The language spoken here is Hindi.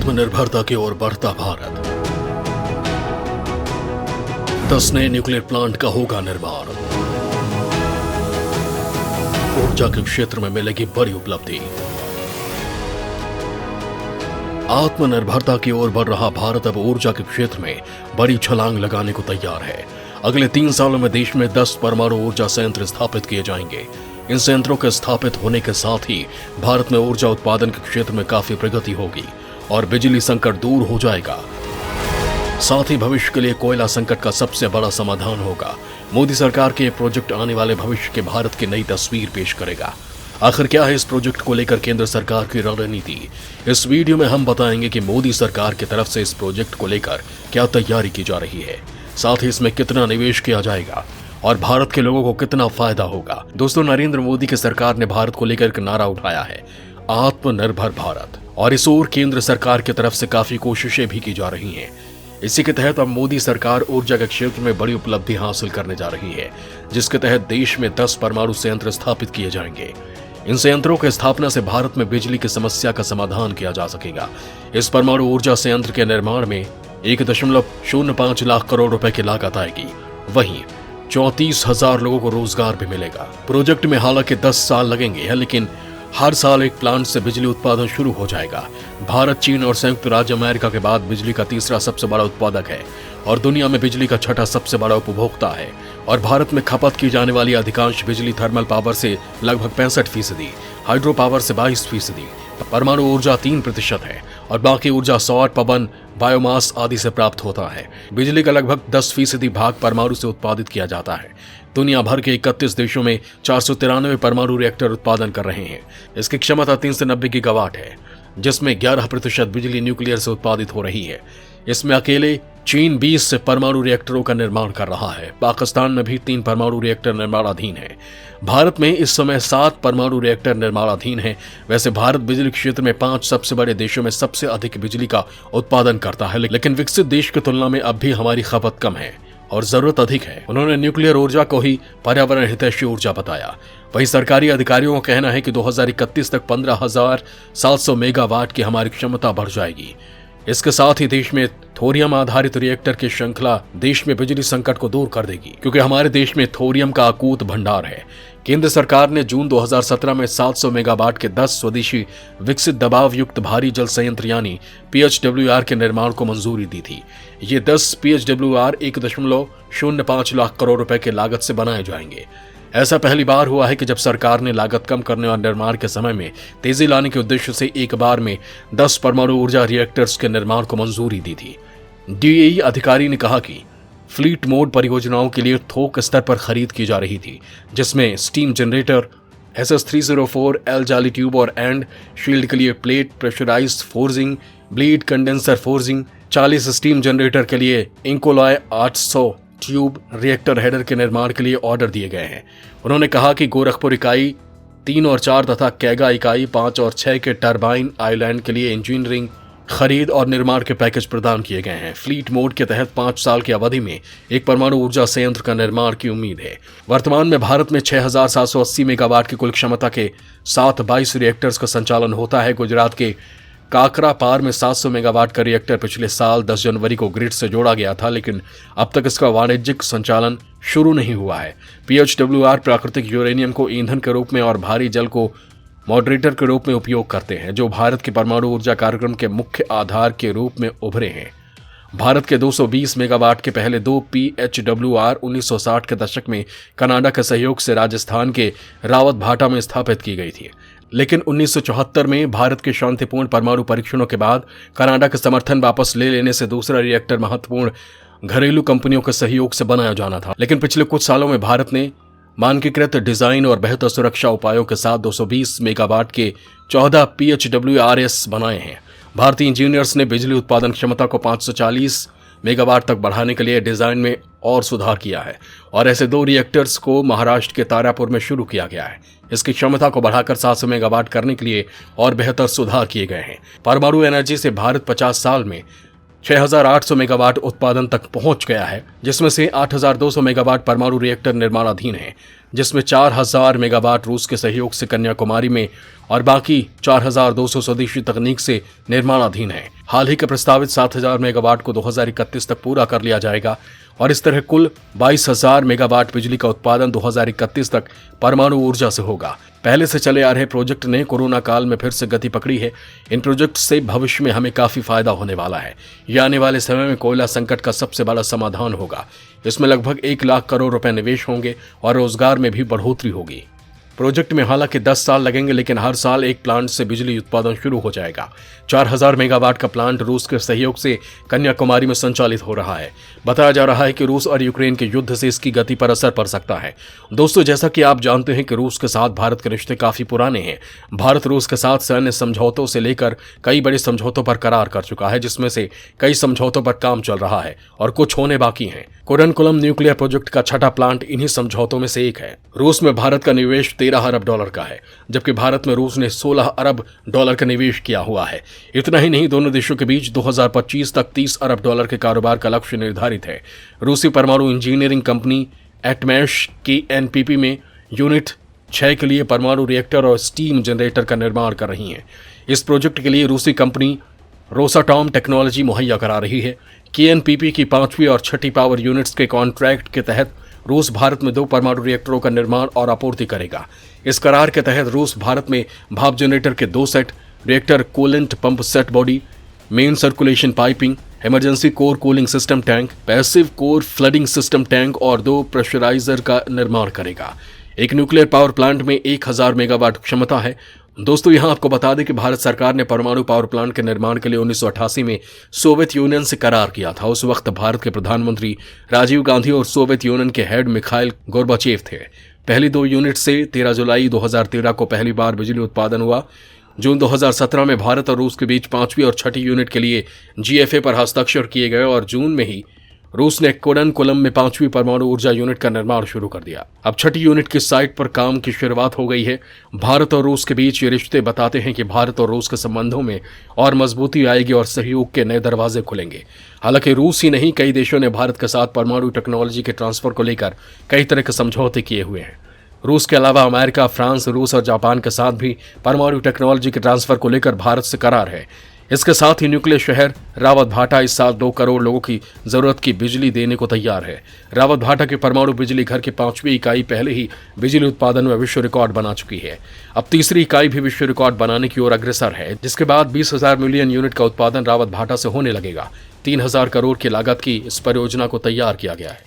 आत्मनिर्भरता की ओर बढ़ता भारत। 10 नए न्यूक्लियर प्लांट का होगा निर्माण। ऊर्जा के क्षेत्र में मिलेगी बड़ी उपलब्धि। आत्मनिर्भरता की ओर बढ़ रहा भारत अब ऊर्जा के क्षेत्र में बड़ी छलांग लगाने को तैयार है। अगले 3 सालों में देश में 10 परमाणु ऊर्जा संयंत्र स्थापित किए जाएंगे। इन संयंत्रों के स्थापित होने के साथ ही भारत में ऊर्जा उत्पादन के क्षेत्र में काफी प्रगति होगी और बिजली संकट दूर हो जाएगा। साथ ही भविष्य के लिए कोयला संकट का सबसे बड़ा समाधान होगा। मोदी सरकार के प्रोजेक्ट आने वाले भविष्य के भारत की नई तस्वीर पेश करेगा। आखिर क्या है इस प्रोजेक्ट को लेकर केंद्र सरकार की रणनीति? इस वीडियो में हम बताएंगे कि मोदी सरकार की तरफ से इस प्रोजेक्ट को लेकर क्या तैयारी की जा रही है, साथ ही इसमें कितना निवेश किया जाएगा और भारत के लोगों को कितना फायदा होगा। दोस्तों, नरेंद्र मोदी की सरकार ने भारत को लेकर एक नारा उठाया है, आत्मनिर्भर भारत, और इस ओर केंद्र सरकार की तरफ से काफी कोशिशें भी की जा रही हैं। इसी के तहत अब मोदी सरकार ऊर्जा के क्षेत्र में बड़ी उपलब्धि हासिल करने जा रही है, जिसके तहत देश में 10 परमाणु संयंत्र स्थापित किए जाएंगे। इन संयंत्रों की स्थापना से भारत में बिजली की समस्या का समाधान किया जा सकेगा। इस परमाणु ऊर्जा संयंत्र के निर्माण में 1.05 लाख करोड़ रुपए की लागत आएगी। वहीं 34,000 लोगों को रोजगार भी मिलेगा। प्रोजेक्ट में हालांकि 10 साल लगेंगे, लेकिन हर साल एक प्लांट से बिजली उत्पादन शुरू हो जाएगा। भारत, चीन और संयुक्त राज्य अमेरिका के बाद बिजली का तीसरा सबसे बड़ा उत्पादक है और दुनिया में बिजली का छठा सबसे बड़ा उपभोक्ता है। और भारत में खपत की जाने वाली अधिकांश बिजली थर्मल पावर से लगभग 65%, हाइड्रो पावर से 22%, परमाणु ऊर्जा 3% है और बाकी ऊर्जा सौर, पवन, बायोमास आदि से प्राप्त होता है। बिजली का लगभग 10% भाग परमाणु से उत्पादित किया जाता है। दुनिया भर के 31 देशों में 493 परमाणु रिएक्टर उत्पादन कर रहे हैं। इसकी क्षमता 390 गीगावाट है, जिसमें 11% बिजली न्यूक्लियर से उत्पादित हो रही है। इसमें अकेले चीन 20 परमाणु रिएक्टरों का निर्माण कर रहा है। पाकिस्तान में भी 3 परमाणु रिएक्टर निर्माणाधीन है। भारत में इस समय 7 परमाणु रिएक्टर निर्माणाधीन है। वैसे भारत बिजली क्षेत्र में 5 सबसे बड़े देशों में सबसे अधिक बिजली का उत्पादन करता है, लेकिन विकसित देश की तुलना में अब भी हमारी खपत कम है और जरूरत अधिक है। उन्होंने न्यूक्लियर ऊर्जा को ही पर्यावरण हितैषी ऊर्जा बताया। वहीं सरकारी अधिकारियों का कहना है कि 2031 तक 15,700 मेगावाट की हमारी क्षमता बढ़ जाएगी। इसके साथ ही देश में थोरियम आधारित रिएक्टर की श्रृंखला देश में बिजली संकट को दूर कर देगी, क्योंकि हमारे देश में थोरियम का अकूत भंडार है। केंद्र सरकार ने जून 2017 में 700 मेगावाट के 10 स्वदेशी विकसित दबाव युक्त भारी जल संयंत्र यानी PHWR के निर्माण को मंजूरी दी थी। ये 10 PHWR 1.05 लाख करोड़ रुपए की लागत से बनाए जाएंगे। ऐसा पहली बार हुआ है कि जब सरकार ने लागत कम करने और निर्माण के समय में तेजी लाने के उद्देश्य से एक बार में 10 परमाणु ऊर्जा रिएक्टर्स के निर्माण को मंजूरी दी थी। DAE अधिकारी ने कहा कि फ्लीट मोड परियोजनाओं के लिए थोक स्तर पर खरीद की जा रही थी, जिसमें स्टीम जनरेटर, SS304 L जाली ट्यूब और एंड शील्ड के लिए plate pressurised forging, bleed condenser forging, 40 steam generator के लिए इंकोलॉय 800 ट्यूब रिएक्टर हेडर के निर्माण के लिए ऑर्डर दिए गए हैं। उन्होंने कहा कि गोरखपुर इकाई 3 और 4 तथा कैगा इकाई 5 और 6 के टरबाइन आइलैंड के लिए इंजीनियरिंग, खरीद और निर्माण के पैकेज प्रदान किए गए हैं। फ्लीट मोड के तहत 5 साल की अवधि में एक परमाणु ऊर्जा संयंत्र का निर्माण की उम्मीद है। वर्तमान में भारत में 6,780 मेगावाट की कुल क्षमता के साथ 22 रिएक्टर्स का संचालन होता है। गुजरात के काकरा पार में 700 मेगावाट का रिएक्टर पिछले साल 10 जनवरी को ग्रिड से जोड़ा गया था, लेकिन अब तक इसका वाणिज्यिक संचालन शुरू नहीं हुआ है। PHWR प्राकृतिक यूरेनियम को ईंधन के रूप में और भारी जल को मॉडरेटर के रूप में उपयोग करते हैं, जो भारत के परमाणु ऊर्जा कार्यक्रम के मुख्य आधार के रूप में उभरे हैं। भारत के 220 मेगावाट के पहले 2 PHWR 1960 के दशक में कनाडा के सहयोग से राजस्थान के रावत भाटा में स्थापित की गई थी, लेकिन 1974 में भारत के शांतिपूर्ण परमाणु परीक्षणों के बाद कनाडा के समर्थन वापस ले लेने से दूसरा रिएक्टर महत्वपूर्ण घरेलू कंपनियों के सहयोग से बनाया जाना था। लेकिन पिछले कुछ सालों में भारत ने मानकीकृत डिजाइन और बेहतर सुरक्षा उपायों के साथ 220 मेगावाट के 14 PHWRs बनाए हैं। भारतीय इंजीनियर्स ने बिजली उत्पादन क्षमता को 540 मेगावाट तक बढ़ाने के लिए डिजाइन में और सुधार किया है और ऐसे 2 रिएक्टर्स को महाराष्ट्र के तारापुर में शुरू किया गया है। इसकी क्षमता को बढ़ाकर 700 मेगावाट करने के लिए और बेहतर सुधार किए गए हैं। परमाणु एनर्जी से भारत 50 साल में 6,800 मेगावाट उत्पादन तक पहुंच गया है, जिसमें से 8,200 मेगावाट परमाणु रिएक्टर निर्माणाधीन है। जिसमें 4000 मेगावाट रूस के सहयोग से कन्याकुमारी में और बाकी 4200 स्वदेशी तकनीक से निर्माणाधीन है। हाल ही के प्रस्तावित 7000 मेगावाट को 2031 तक पूरा कर लिया जाएगा और इस तरह कुल 22000 मेगावाट बिजली का उत्पादन 2031 तक परमाणु ऊर्जा से होगा। पहले से चले आ रहे प्रोजेक्ट ने कोरोना काल में फिर से गति पकड़ी है। इन प्रोजेक्ट से भविष्य में हमें काफी फायदा होने वाला है। यह आने वाले समय में कोयला संकट का सबसे बड़ा समाधान होगा। इसमें लगभग 1 लाख करोड़ रुपए निवेश होंगे और रोजगार में भी बढ़ोतरी होगी। प्रोजेक्ट में हालांकि 10 साल लगेंगे, लेकिन हर साल एक प्लांट से बिजली उत्पादन शुरू हो जाएगा। 4000 मेगावाट का प्लांट रूस के सहयोग से कन्याकुमारी में संचालित हो रहा है। बताया जा रहा है कि रूस और यूक्रेन के युद्ध से इसकी गति पर असर पड़ सकता है। दोस्तों, जैसा कि आप जानते हैं कि रूस के साथ भारत के रिश्ते काफी पुराने हैं। भारत रूस के साथ सैन्य समझौतों से लेकर कई बड़े समझौतों पर करार कर चुका है, जिसमें से कई समझौतों पर काम चल रहा है और कुछ होने बाकी हैं। कुरनकुलम न्यूक्लियर प्रोजेक्ट का छठा प्लांट इन्हीं समझौतों में से एक है। रूस में भारत का निवेश 13 अरब डॉलर का है, जबकि भारत में रूस ने 16 अरब डॉलर का निवेश किया हुआ है। इतना ही नहीं, दोनों देशों के बीच 2025 तक 30 अरब डॉलर के कारोबार का लक्ष्य निर्धारित है। रूसी परमाणु इंजीनियरिंग कंपनी एटमैश की एनपीपी में यूनिट 6 के लिए परमाणु रिएक्टर और स्टीम जनरेटर का निर्माण कर रही है। इस प्रोजेक्ट के लिए रूसी कंपनी रोसाटॉम टेक्नोलॉजी मुहैया करा रही है। केएनपीपी की 5वीं और 6ठी पावर यूनिट्स के कॉन्ट्रैक्ट के तहत रूस भारत में 2 परमाणु रिएक्टरों का निर्माण और आपूर्ति करेगा। इस करार के तहत रूस भारत में भाप जनरेटर के 2 set, reactor coolant pump set body, main circulation piping, emergency core cooling system tank, passive core flooding system tank और 2 प्रेशराइजर का निर्माण करेगा। एक न्यूक्लियर पावर प्लांट में 1000 मेगावाट क्षमता है। दोस्तों, यहां आपको बता दें कि भारत सरकार ने परमाणु पावर प्लांट के निर्माण के लिए 1988 में सोवियत यूनियन से करार किया था। उस वक्त भारत के प्रधानमंत्री राजीव गांधी और सोवियत यूनियन के हेड मिखाइल गोर्बाचेव थे। पहली 2 यूनिट से 13 जुलाई 2013 को पहली बार बिजली उत्पादन हुआ। जून 2017 में भारत और रूस के बीच 5वीं और 6ठी यूनिट के लिए जीएफए पर हस्ताक्षर किए गए और जून में ही रूस ने कुरनकुलम में 5वीं परमाणु ऊर्जा यूनिट का निर्माण शुरू कर दिया। अब 6ठी यूनिट की साइट पर काम की शुरुआत हो गई है। भारत और रूस के बीच ये रिश्ते बताते हैं कि भारत और रूस के संबंधों में और मजबूती आएगी और सहयोग के नए दरवाजे खुलेंगे। हालांकि रूस ही नहीं, कई देशों ने भारत के साथ परमाणु टेक्नोलॉजी के ट्रांसफर को लेकर कई तरह के समझौते किए हुए हैं। रूस के अलावा अमेरिका, फ्रांस, रूस और जापान के साथ भी परमाणु टेक्नोलॉजी के ट्रांसफर को लेकर भारत से करार है। इसके साथ ही न्यूक्लियर शहर रावत भाटा इस साल 2 करोड़ लोगों की जरूरत की बिजली देने को तैयार है। रावत भाटा के परमाणु बिजली घर की 5वीं इकाई पहले ही बिजली उत्पादन में विश्व रिकॉर्ड बना चुकी है। अब तीसरी इकाई भी विश्व रिकॉर्ड बनाने की ओर अग्रसर है, जिसके बाद 20,000 मिलियन यूनिट का उत्पादन रावत भाटा से होने लगेगा। 3000 करोड़ की लागत की इस परियोजना को तैयार किया गया है।